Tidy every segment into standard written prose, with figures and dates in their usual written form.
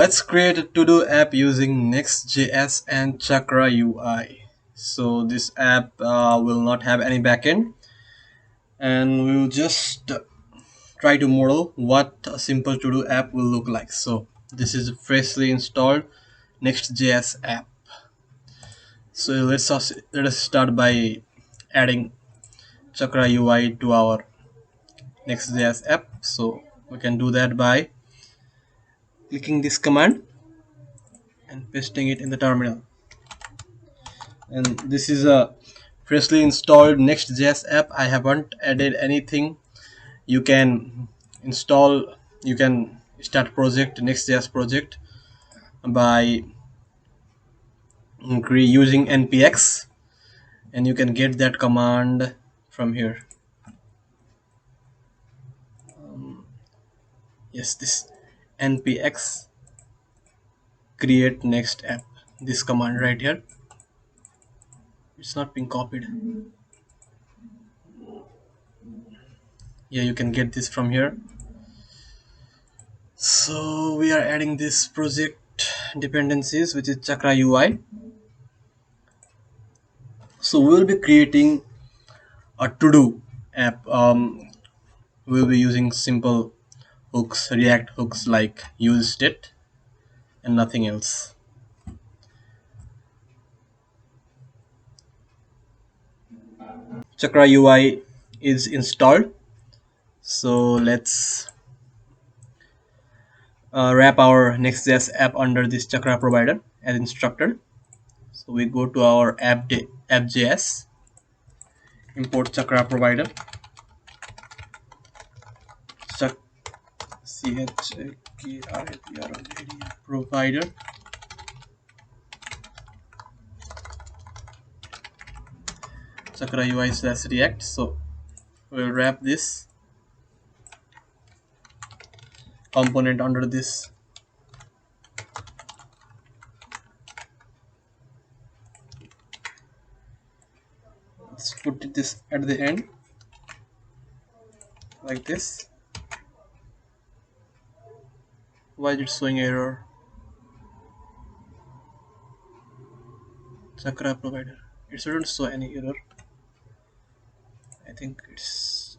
Let's create a to-do app using Next.js and Chakra UI. So this app will not have any backend, and we will just try to model what a simple to-do app will look like. So this is a freshly installed Next.js app. So let us start by adding Chakra UI to our Next.js app. So we can do that by clicking this command and pasting it in the terminal. And this is a freshly installed Next.js app. I haven't added anything. You can install, you can start project, Next.js project, by using npx, and you can get that command from here. Yes, this npx create next app, this command right here. It's not being copied. Yeah, you can get this from here. So we are adding this project dependencies, which is Chakra UI. So we will be creating a to-do app. We'll be using simple hooks, React hooks like use state and nothing else. Chakra UI is installed. So let's wrap our Next.js app under this Chakra provider as instructed. So we go to our app.js, import Chakra provider, provider. Chakra UI slash React. So we'll wrap this component under this. Let's put this at the end like this. Why is it showing error? Chakra provider. It shouldn't show any error. I think it's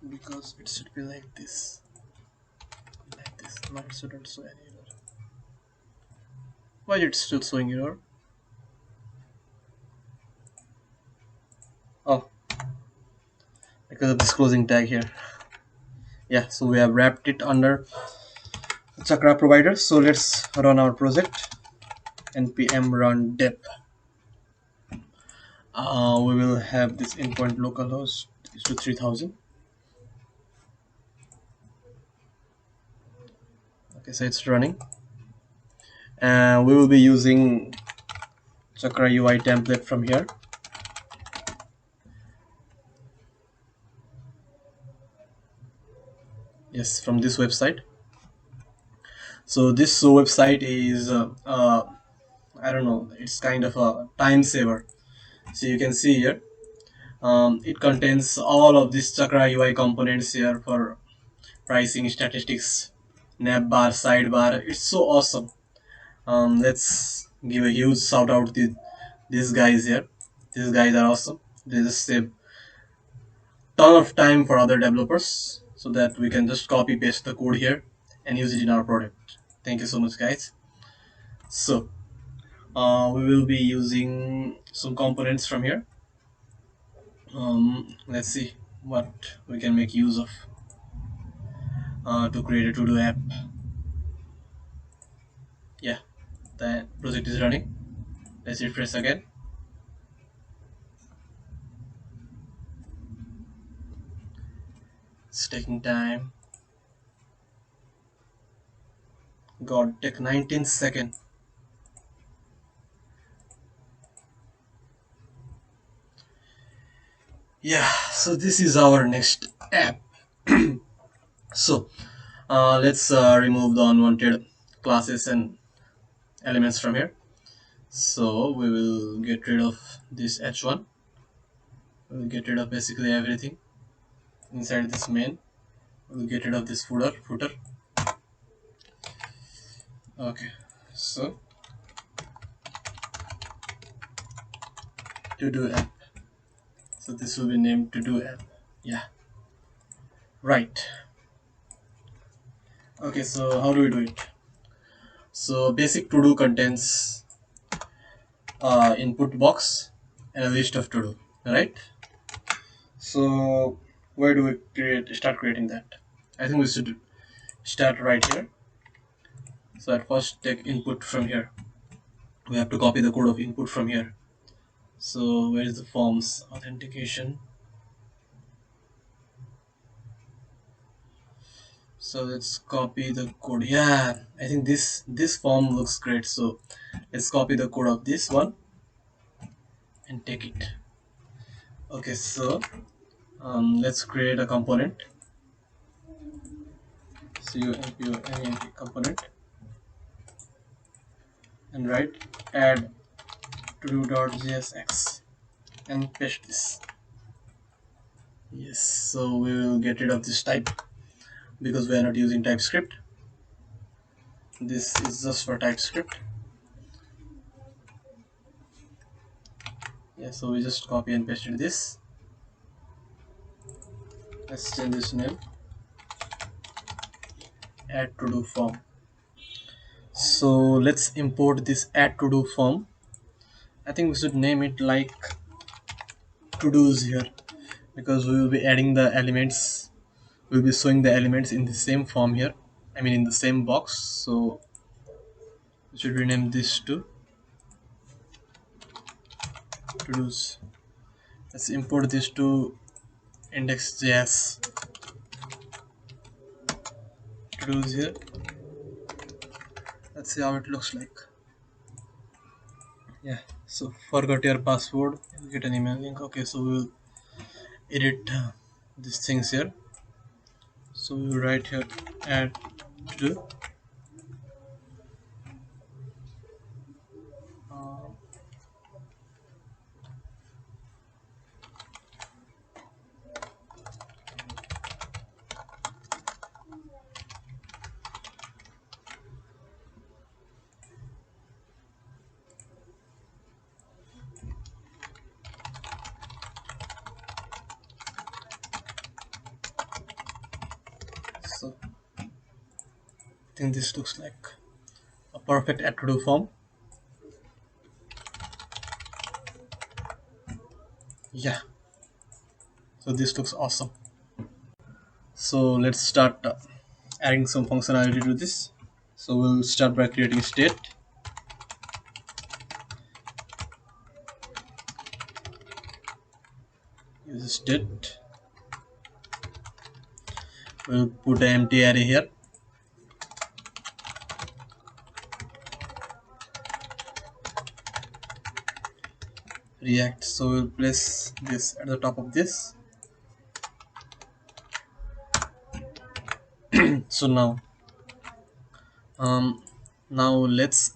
because it should be like this. Like this. No, it shouldn't show any error. Why is it still showing error? Oh, because of this closing tag here. Yeah, so we have wrapped it under Chakra provider. So let's run our project. Npm run dep. We will have this endpoint localhost is to 3000. Okay, so it's running, and we will be using Chakra UI template from here. Yes, from this website. So this website is I don't know, it's kind of a time saver. So you can see here, it contains all of these Chakra UI components here for pricing, statistics, navbar, sidebar. It's so awesome. Let's give a huge shout out to these guys here. These guys are awesome. They just save ton of time for other developers, so that we can just copy paste the code here and use it in our product. Thank you so much, guys. So we will be using some components from here. Let's see what we can make use of to create a to-do app. Yeah, the project is running. Let's refresh again. It's taking time. God, take 19 seconds. Yeah, so this is our next app. So let's remove the unwanted classes and elements from here. So we will get rid of this h1. We'll get rid of basically everything inside this main. We'll get rid of this footer. Okay, so to do app. So this will be named to do app. Yeah, right. Okay, so how do we do it? So basic to do contains input box and a list of to do, right? So where do we start creating that? I think we should start right here. So at first take input from here. We have to copy the code of input from here. So where is the forms authentication? So let's copy the code. Yeah, I think this form looks great. So let's copy the code of this one and take it. Okay, so let's create a component. CUMPONENT component and write add to-do.jsx and paste this. Yes, so we will get rid of this type because we are not using TypeScript. This is just for TypeScript. Yeah, so we just copy and pasted this. Let's change this name, add to do form. So let's import this add to do form. I think we should name it like to do's here because we will be adding the elements, we'll be showing the elements in the same form here, I mean in the same box. So we should rename this to do's. Let's import this to index.js to do's here. Let's see how it looks like. Yeah, so forgot your password, get an email link. Okay, so we'll edit these things here. So we'll write here add to do uh, so I think this looks like a perfect add to do form. Yeah, so this looks awesome. So let's start adding some functionality to this. So we'll start by creating state. Use state. We'll put an empty array here. React. So we'll place this at the top of this. So um, now let's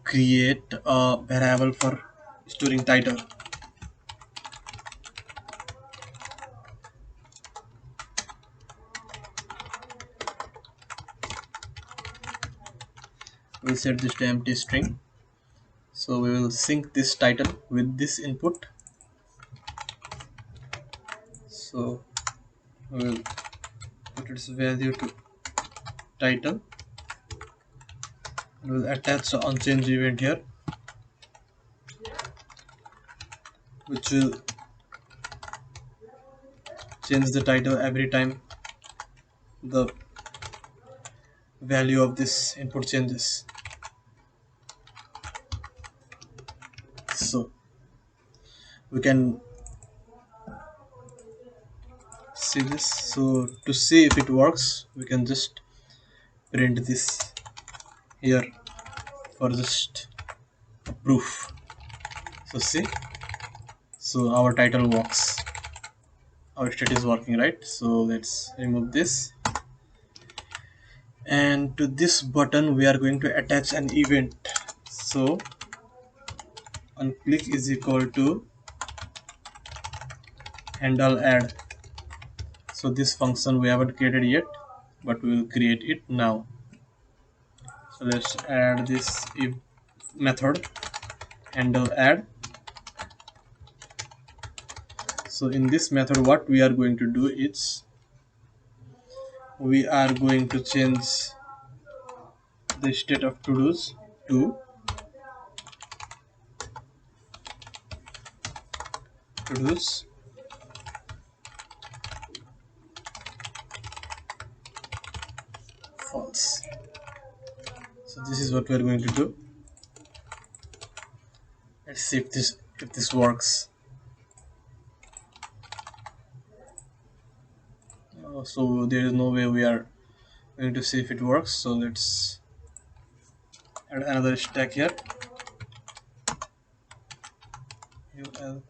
create a variable for storing title. We'll set this to empty string. So we will sync this title with this input. So we will put its value to title. We will attach the unchanged event here, which will change the title every time the value of this input changes. So we can see this. So to see if it works, we can just print this here for just a proof. So see, so our title works, our state is working, right? So let's remove this, and to this button we are going to attach an event. So on click is equal to handle add. So this function we haven't created yet, but we will create it now. So let's add this if method handle add. So in this method what we are going to do is we are going to change the state of to-dos to to-dos false. So this is what we are going to do. Let's see if this works. So there is no way we are going to see if it works. So let's add another stack here. UL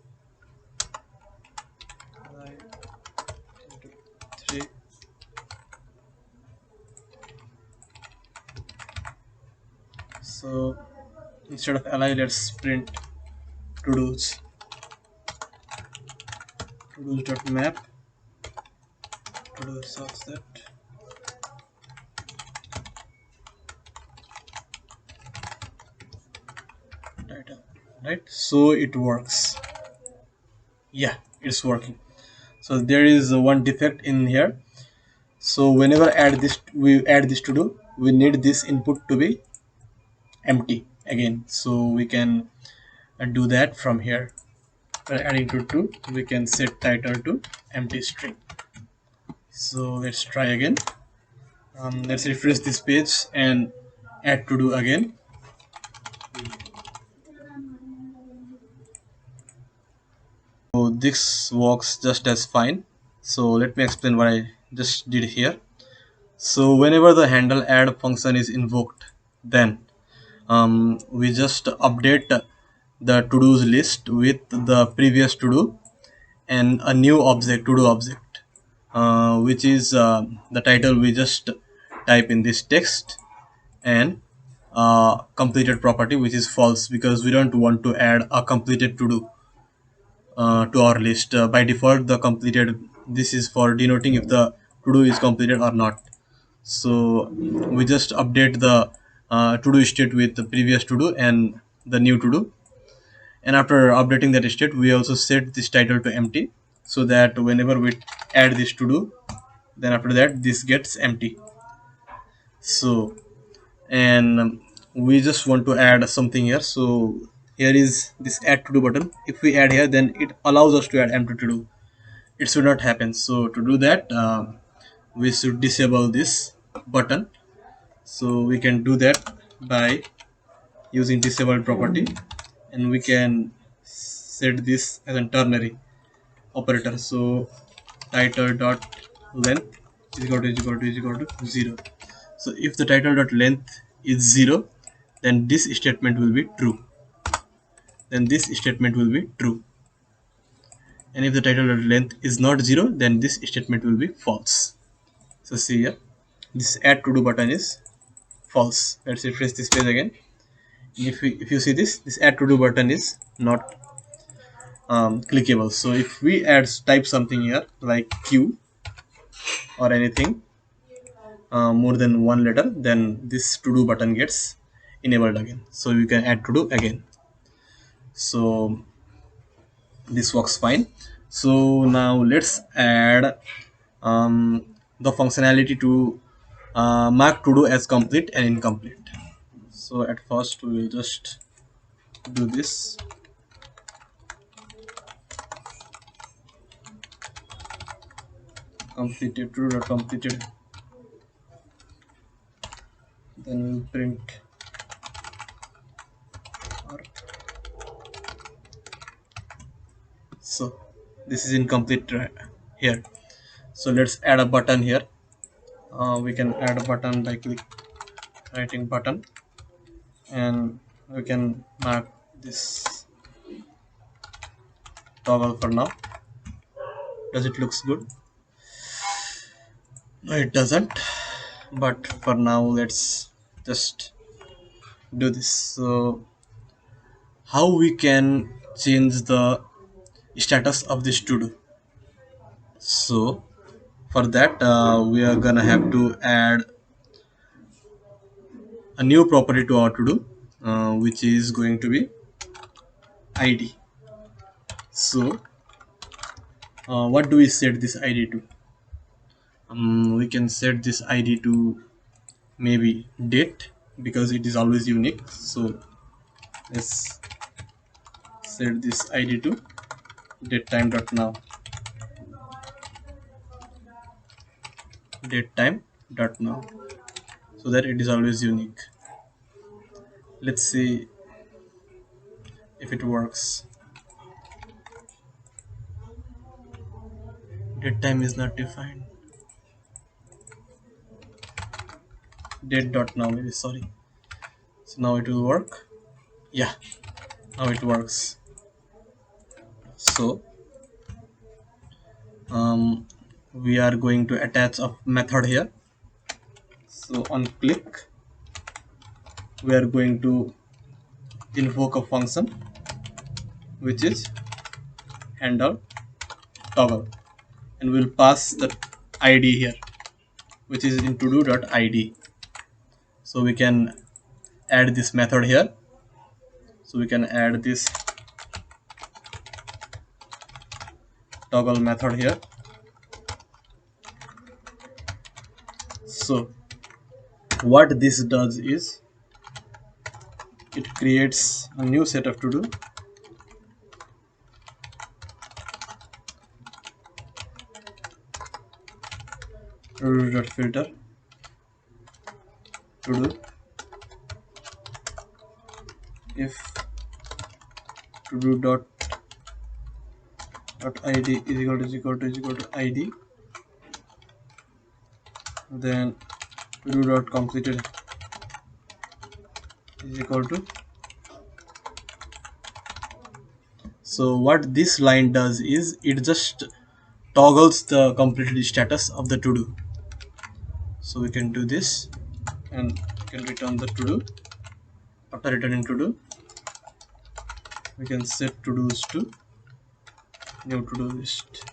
3. So instead of li, let's print to-dos. To-dos.map. To-dos of that. Title. Right. So it works. Yeah, it's working. So there is one defect in here. So whenever we add this to do, we need this input to be empty again. So we can do that from here. By adding to 2, we can set title to empty string. So let's try again. Let's refresh this page and add to do again. So this works just as fine. So let me explain what I just did here. So whenever the handle add function is invoked, then we just update the to-dos list with the previous to-do and a new object, to-do object, which is the title we just type in this text, and completed property, which is false because we don't want to add a completed to-do to our list. By default, the completed, this is for denoting if the to-do is completed or not. So we just update the to-do state with the previous to-do and the new to-do, and after updating that state we also set this title to empty, so that whenever we add this to-do, then after that this gets empty. So and we just want to add something here. So here is this add to do button. If we add here, then it allows us to add empty to do. It should not happen. So to do that, we should disable this button. So we can do that by using disable property, and we can set this as a ternary operator. So title dot length is equal to 0. So if the title dot length is 0, then this statement will be true. Then this statement will be true. And if the title dot length is not 0, then this statement will be false. So see here, this add to do button is false. Let's refresh this page again. If you see this add to do button is not clickable. So if we type something here like Q or anything more than one letter, then this to do button gets enabled again. So you can add to do again. So this works fine. So now let's add the functionality to mark to do as complete and incomplete. So at first we will just do this. Completed to do completed, then we'll print or. So this is incomplete here. So let's add a button here. We can add a button by writing button, and we can mark this toggle for now. Does it looks good? No, it doesn't, but for now let's just do this. So how we can change the status of this to do? So For that, we are gonna have to add a new property to our to do, which is going to be id. So what do we set this id to? We can set this id to maybe date, because it is always unique. So let's set this id to datetime.now. datetime.now, so that it is always unique. Let's see if it works. Datetime is not defined. Date.now, maybe, sorry. So now it will work. Yeah, now it works. So we are going to attach a method here. So on click, we are going to invoke a function which is handle toggle, and we'll pass the id here, which is in todo.id. So we can add this method here. So we can add this toggle method here. So what this does is it creates a new set of to do. Filter to do if to do dot id is equal to id, then to do dot completed is equal to. So what this line does is it just toggles the completed status of the to do. So we can do this and we can return the to do. After returning to do, we can set to do's to new to do list.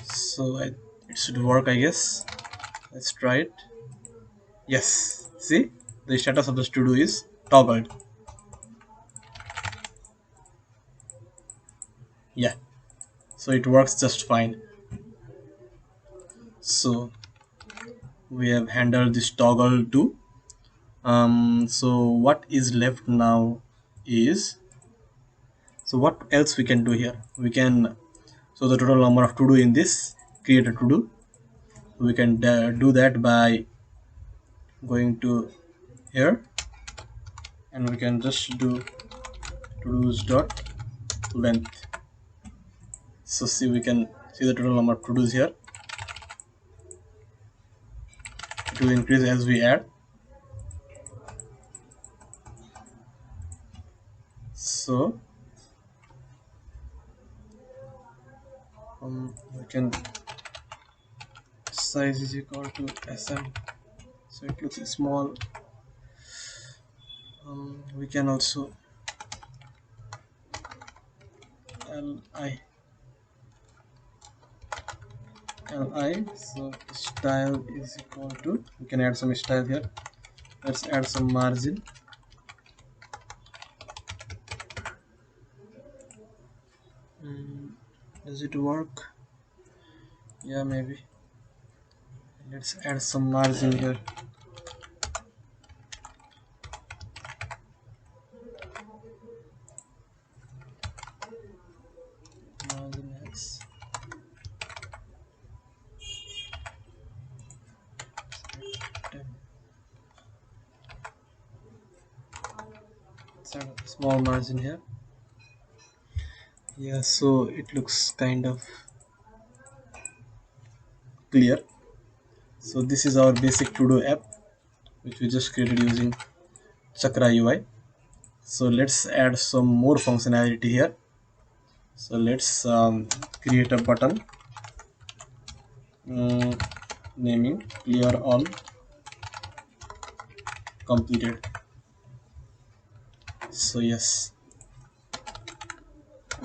So it should work, I guess. Let's try it. Yes, see, the status of the to do is toggled. Yeah, so it works just fine. So we have handled this toggle too. So what is left now is, so what else we can do here? We can, so the total number of to do in this, create a to do. We can do that by going to here, and we can just do to do's dot length. So see, we can see the total number of to do's here. It will increase as we add. So we can size is equal to sm, so it looks small. We can also li, so style is equal to, we can add some style here. Let's add some margin. Does it work? Yeah, maybe. Let's add some margin here. Margin X. Let's add a small margin here. Yeah, so it looks kind of clear. So this is our basic to-do app, which we just created using Chakra UI. So let's add some more functionality here. So let's create a button, naming clear all completed. So yes,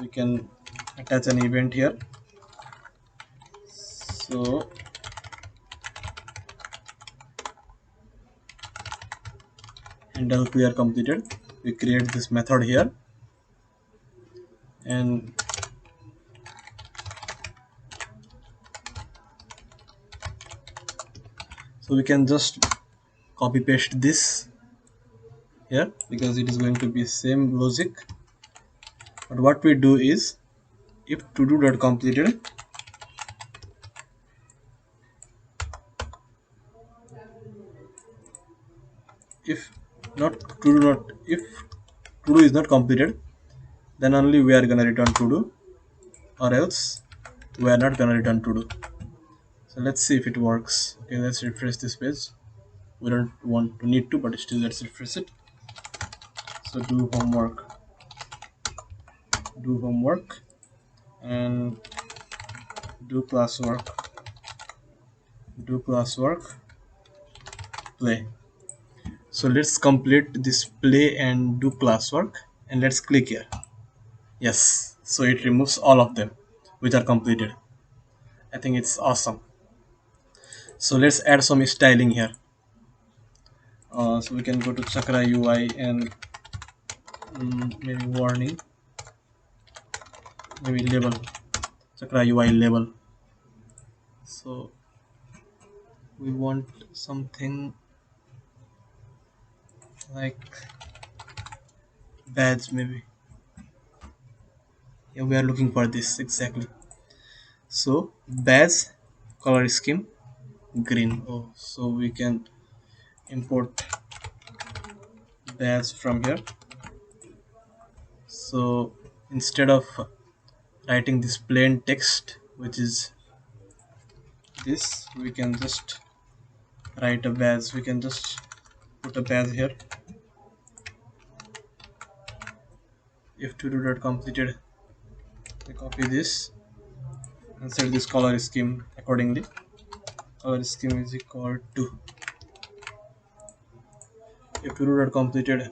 we can attach an event here. So handle clear completed. We create this method here, and so we can just copy paste this here because it is going to be same logic. But what we do is, if to do dot completed, if not to do not if to do is not completed, then only we are gonna return to do, or else we are not gonna return to do. So let's see if it works. Okay, let's refresh this page. We don't want to need to, but still let's refresh it. So do homework and do classwork play. So let's complete this play and do classwork, and let's click here. Yes, so it removes all of them which are completed. I think it's awesome. So let's add some styling here. So we can go to Chakra UI and maybe warning, maybe label, Chakra UI label. So we want something like badge maybe. Yeah, we are looking for this exactly. So badge color scheme green. Oh, so we can import badge from here. So instead of writing this plain text, which is this, we can just write a badge. We can just put a badge here. If to do dot completed, we copy this and set this color scheme accordingly. Color scheme is equal to, if to do dot completed,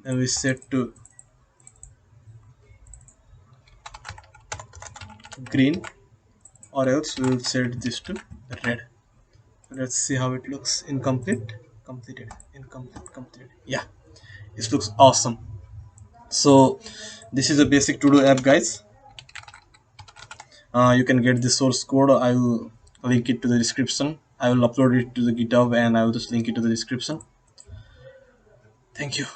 then we set to green, or else we will set this to red. So let's see how it looks. Incomplete, completed, incomplete, completed. Yeah, this looks awesome. So this is a basic to do app, guys. You can get the source code. I will link it to the description. I will upload it to the GitHub, and I will just link it to the description. Thank you.